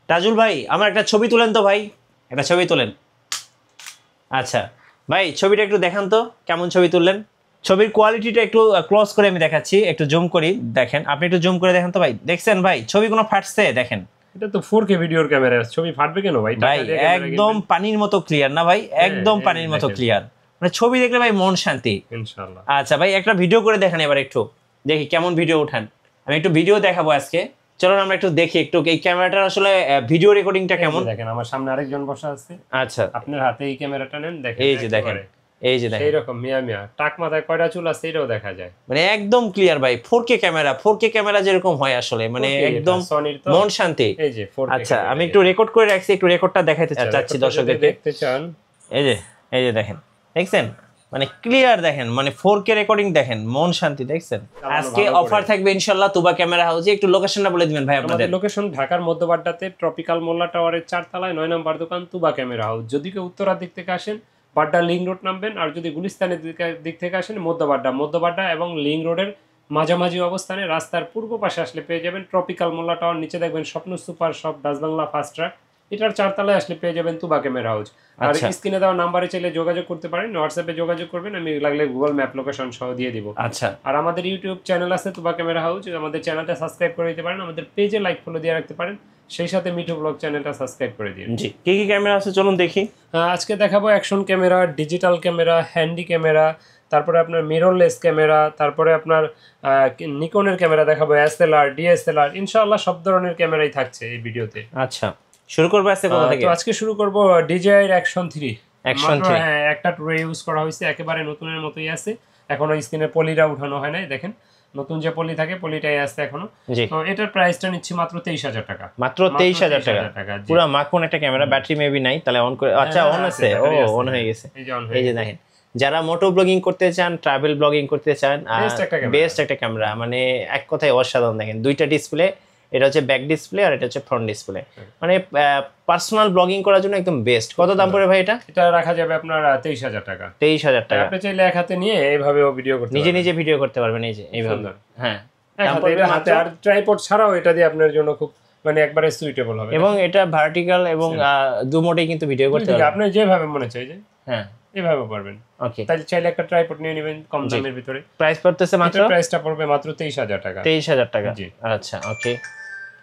তাজুল ভাই আমার একটা ছবি তুলেন তো ভাই, একটা ছবি তোলেন। আচ্ছা ভাই ছবিটা একটু দেখান তো কেমন ছবি তুললেন। ছবির কোয়ালিটিটা একটু ক্লোজ করে আমি দেখাচ্ছি, একটু জুম করি, দেখেন আপনি একটু জুম করে দেখেন তো ভাই, দেখছেন ভাই ছবি কোনো ফাটছে দেখেন। এটা তো 4K ভিডিওর ক্যামেরা, ছবি ফাটবে কেন ভাই? ভাই একদম পানির মতো ক্লিয়ার না ভাই, একদম পানির মতো ক্লিয়ার, মানে ছবি দেখলে ভাই মন শান্তি ইনশাআল্লাহ। আচ্ছা ভাই একটা ভিডিও করে দেখেন এবার, একটু দেখি কেমন ভিডিও উঠান। আমি একটু ভিডিও দেখাবো আজকে, চলুন আমরা একটু দেখি একটু এই ক্যামেরাটার আসলে ভিডিও রেকর্ডিংটা কেমন। দেখেন আমার সামনে আরেকজন বসা আছে। আচ্ছা আপনার হাতে এই ক্যামেরাটা নেন, দেখেন এই যে দেখেন, এই যে দেখেন এইরকম মিয়া মিয়া টাক মাথায় কয়টা চুল আছে এটাও দেখা যায়, মানে একদম ক্লিয়ার ভাই। 4K ক্যামেরা, 4K ক্যামেরা যেরকম হয় আসলে মানে একদম মন শান্তি। এই যে 4K। আচ্ছা আমি একটু রেকর্ড করে রাখছি, একটু রেকর্ডটা দেখাইতে চাচ্ছি দর্শকদের দেখতে চান। এই যে দেখেন, দেখছেন মানে ক্লিয়ার দেখেন, মানে 4K রেকর্ডিং দেখেন, মন শান্তি দেখছেন। আজকে অফার থাকবে ইনশাআল্লাহ তুবা ক্যামেরা হাউসে, একটু লোকেশনটা বলে দিবেন ভাই আপনাদের। লোকেশন ঢাকার মধ্যবাড্ডাতে ট্রপিক্যাল মোল্লা টাওয়ারের 4 তলায় 9 নম্বর দোকান তুবা ক্যামেরা হাউস। যদি কেউ উত্তরার দিক থেকে আসেন বাড্ডা লিং রোড নামবেন, আর যদি গুলিস্তানের দিক থেকে আসেন মধ্যবাড্ডা এবং লিং রোডের মাঝামাঝি অবস্থানে রাস্তার পূর্ব পাশে আসলে পেয়ে যাবেন ট্রপিক্যাল মোল্লা টাওয়ার, নিচে দেখবেন স্বপ্ন super shop, Dutch Bangla fast truck, এটার 4 তলায় আসলে পেয়ে যাবেন তুবা ক্যামেরা হাউস। আর স্ক্রিনে দেওয়া নাম্বারে চাইলে যোগাযোগ করতে পারেন, হোয়াটসঅ্যাপে যোগাযোগ করবেন, আমি লাগলে গুগল ম্যাপ লোকেশন সহ দিয়ে দিব। আচ্ছা আর আমাদের ইউটিউব চ্যানেল আছে তুবা ক্যামেরা হাউস, আমাদের চ্যানেলটা সাবস্ক্রাইব করে দিতে পারেন, আমাদের পেজে লাইক ফলো দিয়ে রাখতে পারেন, সেই সাথে মিঠু ব্লগ চ্যানেলটা সাবস্ক্রাইব করে দিন। জি কি কি ক্যামেরা আছে চলুন দেখি। আজকে দেখাবো action camera, digital camera, handy camera, তারপরে আপনার মিররলেস ক্যামেরা, তারপরে আপনার নিকনের ক্যামেরা দেখাবো, এসএলআর, ডিএসএলআর, ইনশাআল্লাহ সব ধরনের ক্যামেরাই থাকছে এই ভিডিওতে। আচ্ছা শুরু করব আজকে কোথা থেকে? তো আজকে শুরু করব DJI অ্যাকশন 3। হ্যাঁ একটা টুরে ইউজ করা হয়েছে, একেবারে নতুনের মতোই আছে, এখনো স্ক্রিনে পলিটা উঠানো হয় নাই, দেখেন নতুন যে পলি থাকে পলিটাই আছে এখনো। তো এটার প্রাইসটা নিচ্ছি মাত্র 23,000 টাকা। মাত্র 23,000 টাকা, পুরো মাখন একটা ক্যামেরা, ব্যাটারি মেবি নাই তাহলে অন করে। আচ্ছা অন আছে, ও অন হয়ে গেছে, এই যে দেখেন। যারা মোটো ব্লগিং করতে চান, ট্রাভেল ব্লগিং করতে চান, বেস্ট একটা ক্যামেরা, মানে এক কথায় অসাধারণ। দেখেন দুইটা ডিসপ্লে, এটা হচ্ছে ব্যাক ডিসপ্লে আর এটা হচ্ছে ফ্রন্ট ডিসপ্লে, মানে পার্সোনাল ব্লগিং করার জন্য একদম বেস্ট। কত দাম পড়ে ভাই এটা? এটা রাখা যাবে আপনার 23,000 টাকা। 23,000 টাকা। আপনি চাইলে এক হাতে নিয়ে এইভাবেও ভিডিও করতে পারবেন, নিজে ভিডিও করতে পারবেন, এই যে এইভাবে। হ্যাঁ হাতে, আর ট্রাইপড ছাড়াও এটা দিয়ে আপনার জন্য খুব মানে একবারে সুইটেবল হবে, এবং এটা ভার্টিক্যাল এবং দু মোডেই কিন্তু ভিডিও করতে পারবেন, আপনি যেভাবে মনে চাই যে হ্যাঁ এভাবে পারবেন। ওকে তাহলে চাইলে একটা ট্রাইপড নিয়ে নেবেন কম দামের ভিতরে। প্রাইস পড়তেছে মাত্র, প্রাইসটা পড়বে মাত্র 23,000 টাকা। 23,000 টাকা, জি আচ্ছা ওকে।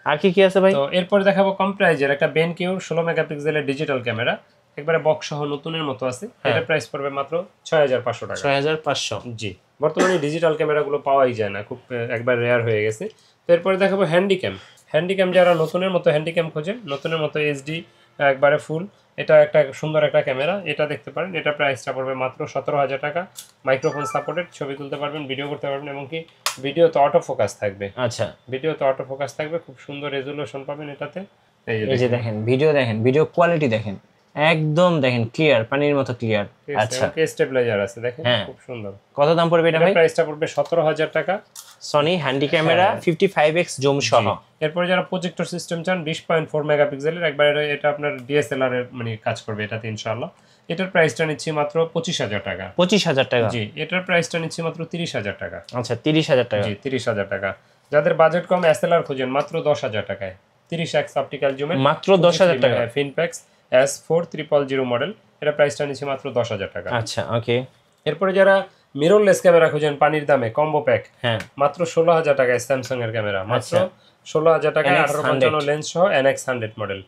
আর কি কি আছে ভাই? তো এরপর দেখাবো কম প্রাইজের একটা BenQ 16 মেগাপিক্সেলের ডিজিটাল ক্যামেরা, একবারে বক্স সহ নতুনের মতো আছে, এটা প্রাইস পড়বে মাত্র 6,500 টাকা। 6,500, জি। বর্তমানে ডিজিটাল ক্যামেরাগুলো পাওয়াই যায় না, খুব একবার রেয়ার হয়ে গেছে। তো এরপরে দেখাবো হ্যান্ডিক্যাম, যারা নতুনের মতো হ্যান্ডিক্যাম খোঁজেন, নতুনের মতো HD একবারে ফুল, এটা একটা সুন্দর একটা ক্যামেরা, এটা দেখতে পারেন। এটা প্রাইসটা পড়বে মাত্র 17,000 টাকা। মাইক্রোফোন সাপোর্টেড, ছবি তুলতে পারবেন, ভিডিও করতে পারবেন, এবং কি ভিডিও তো অটো ফোকাস থাকবে। আচ্ছা ভিডিও তো অটো ফোকাস থাকবে, খুব সুন্দর রেজুলেশন পাবেন এটাতে। এই যে দেখেন ভিডিও কোয়ালিটি দেখেন, একদম দেখেন ক্লিয়ার, পানির মতো ক্লিয়ার। আচ্ছা স্টেবিলাইজার আছে দেখেন, খুব সুন্দর। কত দাম পড়বে এটা ভাই? প্রাইসটা পড়বে 17,000 টাকা। Sony handy camera 55x zoom সহ। এরপর যারা প্রজেক্টর সিস্টেম চান 20.4 মেগাপিক্সেলের, একবার এটা আপনার DSLR এর মানে কাজ করবে এটাতে ইনশাআল্লাহ। এটার প্রাইসটা নিচ্ছি মাত্র 25,000 টাকা। 25,000 টাকা, জি। এটার প্রাইসটা নিচ্ছি মাত্র 30,000 টাকা। আচ্ছা 30,000 টাকা, জি 30,000 টাকা। যাদের বাজেট কম SLR খোঁজেন মাত্র 10,000 টাকায়, 30x অপটিক্যাল জুমের মাত্র 10,000 টাকা। ফিনপ্যাক্স S4000 মডেল, এটা প্রাইসটা নিচ্ছি মাত্র 10,000 টাকা। আচ্ছা ওকে। এরপরে যারা মিররলেস ক্যামেরা খোঁজেন পানির দামে, কম্বো প্যাক, হ্যাঁ মাত্র 16,000 টাকায় স্যামসাং এর ক্যামেরা, মাত্র 16,000 টাকায় 1855 লেন্স সহ NX100 মডেল।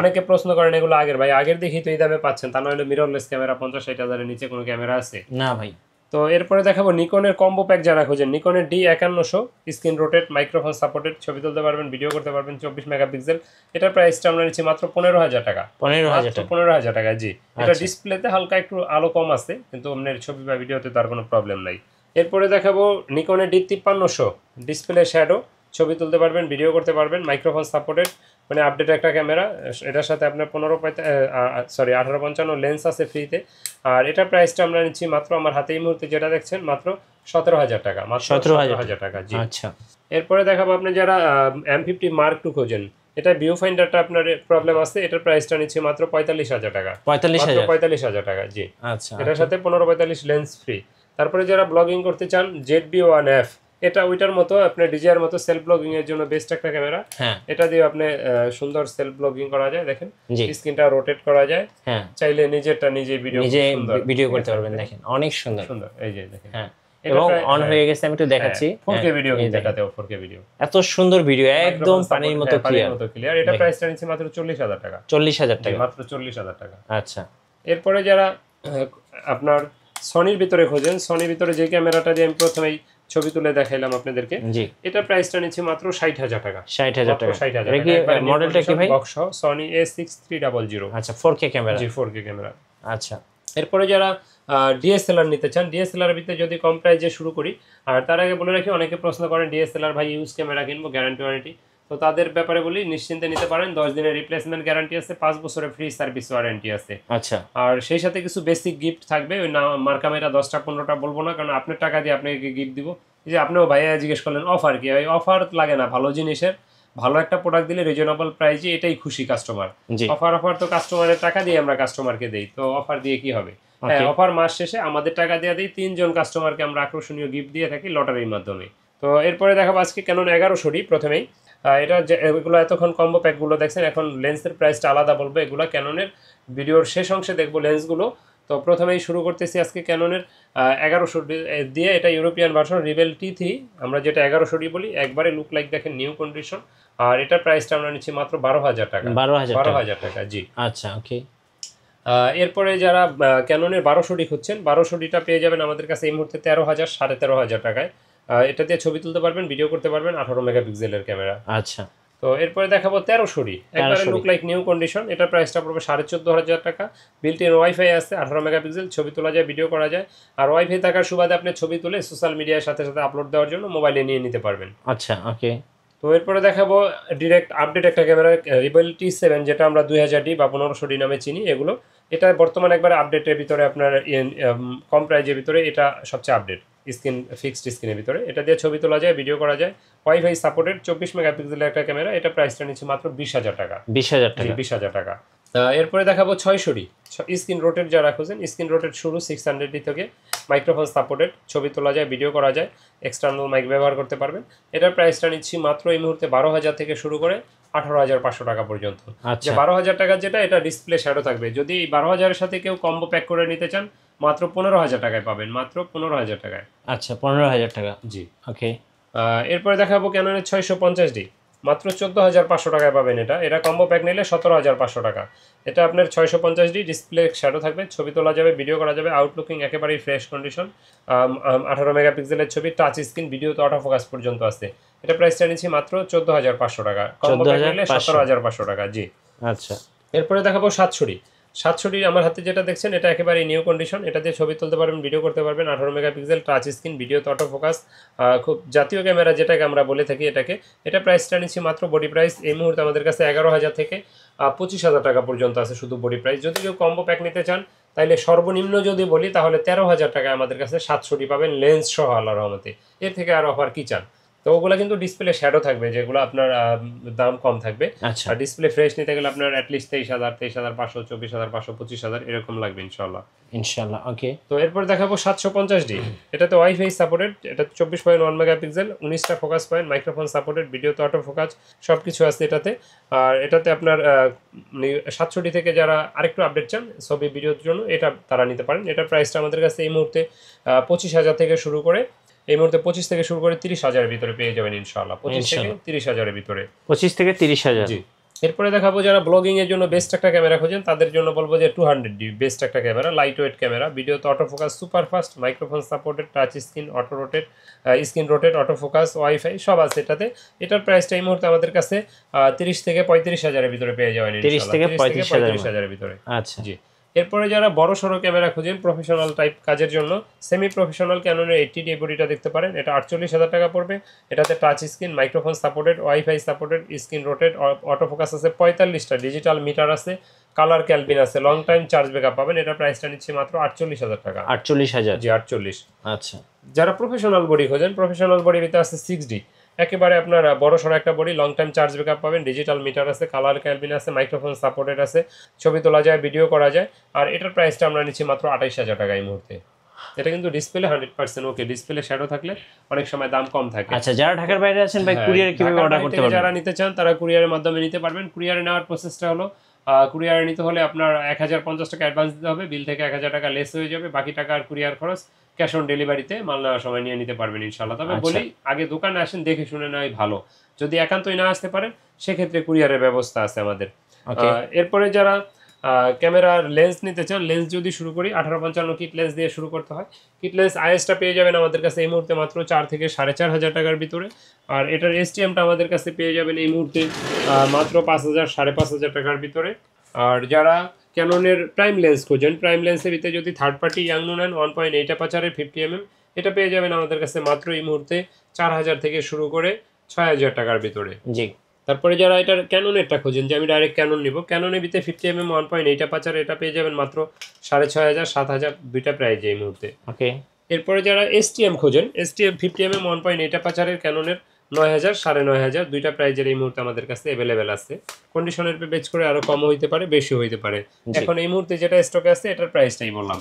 অনেকে প্রশ্ন করেন এগুলো আগের দেখি তো এই দামে পাচ্ছেন, তা নইলে মিররলেস ক্যামেরা 50-60 নিচে কোনো ক্যামেরা আছে না ভাই। তো এরপরে দেখাবো নিকনের কম্বো প্যাক, যারা খোঁজেন নিকনের D5100, screen rotate, microphone supported, ছবি তুলতে পারবেন, ভিডিও করতে পারবেন, 24 মেগাপিক্সেল। এটার প্রাইসটা আমরা নিচ্ছি মাত্র 15,000 টাকা। 15,000 টাকা, জি। এটা ডিসপ্লেতে হালকা একটু আলো কম আছে, কিন্তু আপনার ছবি বা ভিডিওতে তার কোনো প্রবলেম নাই। এরপরে দেখাবো নিকনের D5300, ডিসপ্লে শ্যাডো, ছবি তুলতে পারবেন, ভিডিও করতে পারবেন, মাইক্রোফোন সাপোর্টেড, মানে আপডেট একটা ক্যামেরা। এটার সাথে আপনার 1855 লেন্স আছে ফ্রিতে। আর এটার প্রাইসটা আমরা নিচ্ছি মাত্র, আমার হাতে এই মুহূর্তে যেটা দেখছেন, মাত্র 17,000 টাকা। মাত্র 17,000 টাকা, জি। আচ্ছা এরপরে দেখাবো আপনি যারা M50 Mark II খোঁজেন, এটা ভিউ ফাইন্ডারটা আপনার প্রবলেম আছে, এটার প্রাইসটা নিচ্ছি মাত্র 45,000 টাকা। 45,000 টাকা, জি। আচ্ছা। এটার সাথে 15-45 লেন্স ফ্রি। তারপরে যারা ব্লগিং করতে চান ZB-1F, এটা ওইটার মতো আপনার ডিজিআর মতো সেলফ ব্লগিং এর জন্য বেস্ট একটা ক্যামেরা। এটা দিয়ে আপনি সুন্দর সেলফ ব্লগিং করা যায়। দেখেন স্ক্রিনটা রোটেট করা যায়, চাইলে নিজেরটা নিজে ভিডিও করতে পারবেন। দেখেন অনেক সুন্দর সুন্দর, এই যে দেখেন এবং অন হয়ে গেছে, আমি একটু দেখাচ্ছি 4K ভিডিও, এটাতেও 4K ভিডিও, এত সুন্দর ভিডিও, একদম পানির মতো ক্লিয়ার। এটা প্রাইসটা নিচ্ছে মাত্র 40,000 টাকা। 40,000 টাকা, মাত্র 40,000 টাকা। আচ্ছা, এরপরে যারা আপনার সনির ভিতরে খোঁজেন, সনির ভিতরে যে ক্যামেরাটা দিয়ে আমি প্রথমেই ছবি তুলে দেখাইলাম আপনাদেরকে, এটা প্রাইসটা নিচ্ছে মাত্র 60,000 টাকা। 60,000 টাকা। এটা কি মডেলটা কি ভাই? Box Sony A6300। আচ্ছা, 4K ক্যামেরা। জি, 4K ক্যামেরা। আচ্ছা, এরপরে যারা ডিএসএলআর নিতে চান, ডিএসএলআর ভিতরে যদি কম প্রাইসে শুরু করি, আর তার আগে বলে রাখি, অনেকে প্রশ্ন করেন ডিএসএলআর ভাই ইউজ ক্যামেরা কিনবো, গ্যারান্টি ওয়ারেন্টি। তো তাদের ব্যাপারে বলি, নিশ্চিন্তে নিতে পারেন। 10 দিনের রিপ্লেসমেন্ট গ্যারান্টি আছে, 5 বছরের ফ্রি সার্ভিস ওয়ারেন্টি আছে। আচ্ছা, আর সেই সাথে কিছু বেসিক গিফট থাকবে। ওই না মার্কা মেরা 10টা 15টা বলবো না, কারণ আপনার টাকা দিয়ে আপনাকে গিফট দিব। এই যে আপনিও ভাইয়া জিজ্ঞেস করলেন অফার কি, ওই অফার লাগে না। ভালো জিনিসের ভালো একটা প্রোডাক্ট দিলে রিজনেবল প্রাইসে, এটাই খুশি কাস্টমার। অফার তো কাস্টমারের টাকা দিয়ে আমরা কাস্টমারকে দেই, তো অফার দিয়ে কি হবে? হ্যাঁ, অফার মাস শেষে আমাদের টাকা দিয়ে দিই, 3 জন কাস্টমারকে আমরা আকর্ষণীয় গিফট দিয়ে থাকি লটারির মাধ্যমে। তো এরপরে দেখাবো আজকে ক্যানন 1100 প্রথমেই। এটা এগুলো এতক্ষণ কম্বো প্যাকগুলো দেখছেন, এখন লেন্সের প্রাইসটা আলাদা বলবো। এগুলো ক্যাননের ভিডিওর শেষ অংশে দেখবো লেন্সগুলো। তো প্রথমেই শুরু করতেছি আজকে ক্যাননের 1100 দিয়ে। এটা ইউরোপিয়ান ভার্সন রিবেল T3, আমরা যেটা 1100 বলি। একবারে লুক লাইক দেখেন, নিউ কন্ডিশন। আর এটার প্রাইসটা আমরা নিচ্ছি মাত্র 12,000 টাকা। 12,000 টাকা, জি। আচ্ছা, ওকে। এরপরে যারা ক্যাননের 1200 খুঁজছেন, 1200টা পেয়ে যাবেন আমাদের কাছে এই মুহূর্তে 13,000 13,500 টাকায়। এটা দিয়ে ছবি তুলতে পারবেন, ভিডিও করতে পারবেন, 18 মেগাপিক্সেলের ক্যামেরা। আচ্ছা, তো এরপরে দেখাবো 1300, একবারে লুক লাইক নিউ কন্ডিশন। এটা প্রাইসটা পড়বে 14,500 টাকা। বিল্ট ইন ওয়াইফাই আছে, 18 মেগাপিক্সেল, ছবি তোলা যায়, ভিডিও করা যায়। আর ওয়াইফাই থাকার সুবাদে আপনি ছবি তুলে সোশ্যাল মিডিয়ার সাথে সাথে আপলোড দেওয়ার জন্য মোবাইলে নিয়ে নিতে পারবেন। আচ্ছা, ওকে। তো এরপরে দেখাবো ডিরেক্ট আপডেট একটা ক্যামেরা, রিবেল T7, যেটা আমরা 2000D বা 1500D নামে চিনি। এগুলো এটা বর্তমানে একবার আপডেটের ভিতরে, আপনার কম প্রাইজের ভিতরে এটা সবচেয়ে আপডেট। স্ক্রিন ফিক্সড স্ক্রিনের ভিতরে, এটা দিয়ে ছবি তোলা যায়, ভিডিও করা যায়, ওয়াইফাই সাপোর্টেড, 24 মেগাপিক্সেলের একটা ক্যামেরা। এটা প্রাইসটা নিচ্ছে মাত্র 20,000 টাকা। 20,000 টাকা, 20,000 টাকা। এরপরে দেখাবো 600D স্ক্রিন রোটেট যারা খোঁজেন। স্ক্রিন রোটেট শুরু 600D থেকে, মাইক্রোফোন সাপোর্টেড, ছবি তোলা যায়, ভিডিও করা যায়, এক্সটার্নাল মাইক ব্যবহার করতে পারবেন। এটার প্রাইসটা নিচ্ছি মাত্র এই মুহূর্তে 12,000 থেকে শুরু করে 18,500 টাকা পর্যন্ত। যে 12,000 টাকা যেটা, এটা ডিসপ্লে শ্যাডো থাকবে। যদি এই 12,000-এর সাথে কেউ কম্বো প্যাক করে নিতে চান, মাত্র 15,000 টাকায় পাবেন, মাত্র 15,000 টাকায়। আচ্ছা, 15,000 টাকা, জি, ওকে। এরপরে দেখাবো ক্যাননের 650D, মাত্র 14,500 টাকায় পাবেন। এটা কম্বো প্যাক নিলে 17,500 টাকা। এটা আপনার 650D, ডিসপ্লে শ্যাডো থাকবে, ছবি তোলা যাবে, ভিডিও করা যাবে, আউটলুকিং একেবারেই ফ্রেশ কন্ডিশন, 18 মেগাপিক্সেলের ছবি, টাচ স্ক্রিন, ভিডিও তো অটো ফোকাস পর্যন্ত আছে। এটা প্রাইসটা নিচ্ছি মাত্র 14,500 টাকা, কম্বো প্যাক নিলে 17,500 টাকা, জি। আচ্ছা, এরপরে দেখাবো 700D। আমার হাতে যেটা দেখছেন, এটা একেবারে নিউ কন্ডিশন। এটা দিয়ে ছবি তুলতে পারবেন, ভিডিও করতে পারবেন, 18 মেগাপিক্সেল, টাচ স্ক্রিন, ভিডিও তো অটো ফোকাস, খুব জাতীয় ক্যামেরা যেটাকে আমরা বলে থাকি এটাকে। এটা প্রাইসটা নিচ্ছি মাত্র, বডি প্রাইস এই মুহূর্তে আমাদের কাছে 11,000 থেকে 25,000 টাকা পর্যন্ত আছে শুধু বডি প্রাইস। যদি কেউ কম্বো প্যাক নিতে চান, তাইলে সর্বনিম্ন যদি বলি, তাহলে 13,000 টাকায় আমাদের কাছে 700D পাবেন, লেন্স সহ, আল্লাহর রহমতে। এর থেকে আর অফার কি চান? তো ওগুলো কিন্তু ডিসপ্লে শ্যাডো থাকবে, যেগুলো আপনার দাম কম থাকবে। আর ডিসপ্লে ফ্রেশ নিতে গেলে আপনার অ্যাটলিস্ট 23,000, 23,500, 24,500, 25,000 এরকম লাগবে ইনশাল্লাহ, ওকে। তো এরপর দেখাবো 750D। এটাতে ওয়াইফাই সাপোর্টেড, এটা 24.1 মেগাপিক্সেল, 19টা focus point, microphone supported, video তো অটো ফোকাস, সব কিছু আছে এটাতে। আর এটাতে আপনার 700D থেকে যারা আরেকটু আপডেট চান ছবি ভিডিওর জন্য, এটা তারা নিতে পারেন। এটার প্রাইসটা আমাদের কাছে এই মুহূর্তে 25,000 থেকে শুরু করে, এই মুহূর্তে 25 থেকে শুরু করে 30,000-এর ভিতরে পেয়ে যাবেন ইনশাআল্লাহ। 25 থেকে 30,000-এর ভিতরে, 25 থেকে 30,000। জি। এরপরে দেখাবো যারা ব্লগিং এর জন্য বেস্ট একটা ক্যামেরা খোঁজেন, তাদের জন্য বলবো যে 200D বেস্ট একটা camera, light weight camera, video তো auto focus super fast, microphone supported, touch screen, auto rotate, screen rotate, auto focus, wifi সব আছে এটাতে। এটার প্রাইসটা এই মুহূর্তে আমাদের কাছে 30 থেকে 35,000-এর ভিতরে পেয়ে যাবেন ইনশাআল্লাহ। 30 থেকে 35,000-এর ভিতরে, আচ্ছা, জি। এরপরে যারা বড় সড়ো ক্যামেরা খুঁজেন প্রফেশনাল টাইপ কাজের জন্য, সেমি প্রফেশনাল ক্যাননের 80D বডিটা দেখতে পারেন। এটা 48,000 টাকা পড়বে। এটাতে touch screen, microphone supported, wifi supported, screen rotate, auto focus আছে, 45টা ডিজিটাল মিটার আছে, কালার ক্যালবিন আছে, লং টাইম চার্জ ব্যাকআপ পাবেন। এটা প্রাইসটা নিচ্ছে মাত্র 48,000 টাকা। 48,000, জি, 48। আচ্ছা। যারা প্রফেশনাল বডি খোঁজেন, প্রফেশনাল বডির ভিতরে আছে 6D, একেবারে আপনার বড় সড়ো একটা body, long time charge backup পাবেন, ডিজিটাল মিটার আছে, কালার ক্যালবিন আছে, মাইক্রোফোন সাপোর্টেড আছে, ছবি তোলা যায়, ভিডিও করা যায়। আর এটার প্রাইসটা আমরা নিচ্ছি মাত্র 28,000 টাকা এই মুহূর্তে। এটা কিন্তু ডিসপ্লে 100% ওকে, ডিসপ্লে শ্যাডো থাকলে অনেক সময় দাম কম থাকে। আচ্ছা, যারা ঢাকার বাইরে আছেন ভাই কুরিয়ারে কিভাবে অর্ডার করতে পারবেন? যারা নিতে চান তারা কুরিয়ারের মাধ্যমে নিতে পারবেন। কুরিয়ারে নেওয়ার প্রসেসটা হলো কুরিয়ারে নিতে হলে আপনার 1050 টাকা অ্যাডভান্স দিতে হবে, বিল থেকে 1000 টাকা লেস হয়ে যাবে, বাকি টাকা আর কুরিয়ার খরচ, ক্যাশ অন ডেলিভারিতে মাল নেওয়ার সময় নিয়ে নিতে পারবেন ইনশাআল্লাহ। তবে বলি আগে দোকানে আসেন, দেখে শুনে নেওয়াই ভালো। যদি একান্তই না আসতে পারেন সেক্ষেত্রে কুরিয়ারের ব্যবস্থা আছে আমাদের। এরপরে যারা ক্যামেরার লেন্স নিতে চান, লেন্স যদি শুরু করি 1855 কিট লেন্স দিয়ে শুরু করতে হয়। কিট লেন্স আইএসটা পেয়ে যাবেন আমাদের কাছে এই মুহূর্তে মাত্র 4 থেকে 4500 টাকার ভিতরে। আর এটার এসটিএমটা আমাদের কাছে পেয়ে যাবেন এই মুহূর্তে মাত্র 5000 5500 টাকার ভিতরে। আর যারা ক্যাননের প্রাইম লেন্স খোঁজেন, প্রাইম লেন্সের ভিতরে যদি থার্ড পার্টি ইয়াংনো নেন 1.8 অ্যাপাচারের 50mm, এটা পেয়ে যাবেন আমাদের কাছে মাত্র এই মুহূর্তে 4000 থেকে শুরু করে 6000 টাকার ভিতরে। জি। তারপরে যারা এটার ক্যাননেরটা খোঁজেন যে আমি ডাইরেক্ট ক্যানন নিব, ক্যাননের ভিতরে 50mm 1.8 অ্যাপাচার, এটা পেয়ে যাবেন মাত্র 6500 7000 দুইটা প্রাইস এই মুহূর্তে। ওকে। এরপরে যারা এসটিএম খোঁজেন, এসটিএম 50mm 1.8 অ্যাপাচারের ক্যাননের 9000 9500 দুইটা প্রাইজের এই মুহূর্তে আমাদের কাছে অ্যাভেলেবেল আছে। কন্ডিশনের পে বেচ করে আরো কম হইতে পারে, বেশি হইতে পারে। এখন এই মুহূর্তে যেটা স্টকে আছে এটার প্রাইসটাই বললাম।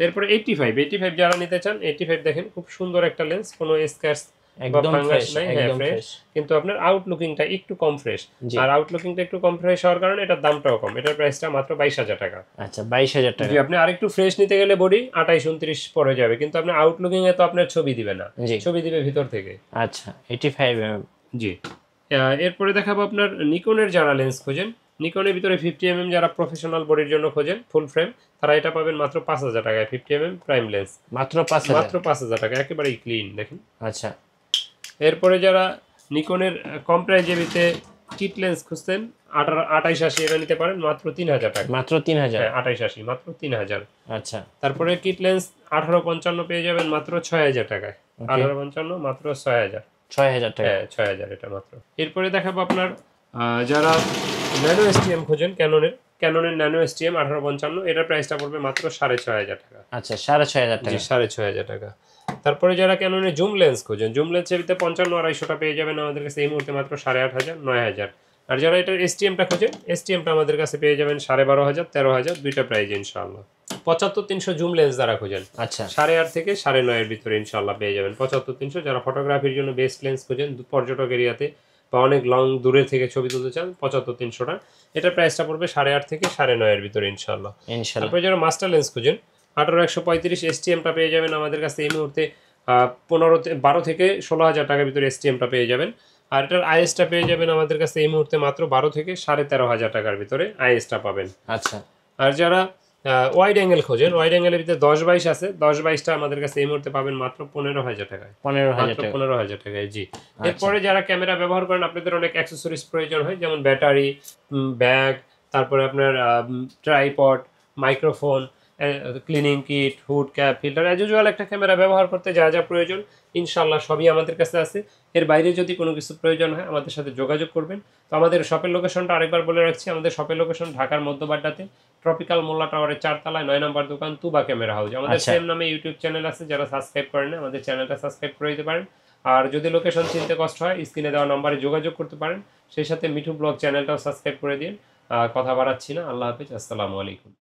এরপরে 85 যারা নিতে চান, 85 দেখেন খুব সুন্দর একটা লেন্স, কোনো স্ক্র্যাচ একদম ফ্রেশ, একদম ফ্রেশ, কিন্তু আপনার আউটলুকিংটা একটু কম ফ্রেশ। আর আউটলুকিংটা একটু কম ফ্রেশ হওয়ার কারণে এটার দামটাও কম। এটার প্রাইসটা মাত্র 22000 টাকা। আচ্ছা, 22000 টাকা। জি, আপনি আরেকটু ফ্রেশ নিতে গেলে বডি 28 29 পড়ে যাবে, কিন্তু আপনি আউটলুকিং এ তো আপনার ছবি দিবে না, ছবি দিবে ভিতর থেকে। আচ্ছা, 85mm। জি। এরপরে দেখাবো আপনার নিকনের যারা লেন্স খোঁজেন, নিকনের ভিতরে 50mm যারা প্রফেশনাল বডির জন্য খোঁজেন ফুল ফ্রেম, তারা এটা পাবেন মাত্র 5000 টাকায়। 50mm প্রাইম লেন্স মাত্র 5000 টাকা, একেবারেই ক্লিন দেখেন। আচ্ছা। এরপরে যারা নিকনের কম প্রাইজের ভিতরে কিট লেন্স খুঁজতেন 2880, এটা নিতে পারেন মাত্র 3000 টাকা। মাত্র 3000? 2880 মাত্র 3000। আচ্ছা। তারপরে কিট লেন্স 1855 পেয়ে যাবেন মাত্র 6000 টাকায়। 1855 মাত্র 6000 টাকা। 6000 এটা মাত্র। এরপরে দেখাবো আপনার যারা ন্যানো এসটিএম খোঁজেন, ক্যাননের ন্যানো এসটিএম 1855, এটার প্রাইসটা পড়বে মাত্র 6500 টাকা। আচ্ছা, 6500 টাকা। 6500 টাকা। তারপরে যারা ক্যাননের জুম লেন্স খোঁজেন, জুম লেন্সের ভিতরে 55 250 পেয়ে যাবেন আমাদের কাছে এই মুহূর্তে মাত্র 8500 9000। আর যারা এটার এসটিএমটা খোঁজেন, এসটিএমটা আমাদের কাছে পেয়ে যাবেন 12500 13000 দুইটা প্রাইস ইনশাআল্লাহ। 75300 জুম লেন্স যারা খোঁজেন, আচ্ছা, 8.5 থেকে 9.5 এর ভিতরে ইনশাআল্লাহ পেয়ে যাবেন 75300। যারা ফটোগ্রাফির জন্য বেস্ট লেন্স খোঁজেন, পর্যটক এরিয়াতে বা অনেক লং দূরে থেকে ছবি তুলতে চান, 75300 এটার প্রাইসটা পড়বে 8.5 থেকে 9.5 এর ভিতরে ইনশাআল্লাহ। তারপরে যারা মাস্টার লেন্স খোঁজেন, 18135 এসটিএমটা পেয়ে যাবেন আমাদের কাছে এই মুহূর্তে 12 থেকে 16000 টাকার ভিতরে এসটিএমটা পেয়ে যাবেন। আর এটার আইএসটা পেয়ে যাবেন আমাদের কাছে এই মুহূর্তে মাত্র 12 থেকে 13500 টাকার ভিতরে আইএসটা পাবেন। আচ্ছা। আর যারা ওয়াইড অ্যাঙ্গেল খোঁজেন, ওয়াইড অ্যাঙ্গেলের ভিতরে 10-22 আছে, 10-22টা আমাদের কাছে এই মুহূর্তে পাবেন মাত্র 15000 টাকায়। 15000 টাকায়। জি। এরপরে যারা ক্যামেরা ব্যবহার করেন, আপনাদের অনেক অ্যাক্সেসরিজ প্রয়োজন হয়, যেমন ব্যাটারি, ব্যাগ, তারপরে আপনার tripod, microphone, cleaning kit, hood, cap, filter, as usual একটা ক্যামেরা ব্যবহার করতে যা যা প্রয়োজন ইনশাআল্লাহ সবই আমাদের কাছে আছে। এর বাইরে যদি কোনো কিছু প্রয়োজন হয় আমাদের সাথে যোগাযোগ করবেন। তো আমাদের শপের লোকেশনটা আরেকবার বলে রাখছি, আমাদের শপের লোকেশন ঢাকার মধ্যবাড্ডাতে ট্রপিক্যাল মোল্লা টাওয়ারের 4 তলায় 9 নম্বর দোকান তুবা ক্যামেরা হাউস। আমাদের সেম নামে ইউটিউব চ্যানেল আছে, যারা সাবস্ক্রাইব করেন না আমাদের চ্যানেলটা সাবস্ক্রাইব করে দিতে পারেন। আর যদি লোকেশন চিনতে কষ্ট হয় স্ক্রিনে দেওয়া নম্বরে যোগাযোগ করতে পারেন। সেই সাথে মিঠু ব্লগ চ্যানেলটাও সাবস্ক্রাইব করে দিন। কথা বাড়াচ্ছি না, আল্লাহ হাফেজ, আসসালামু আলাইকুম।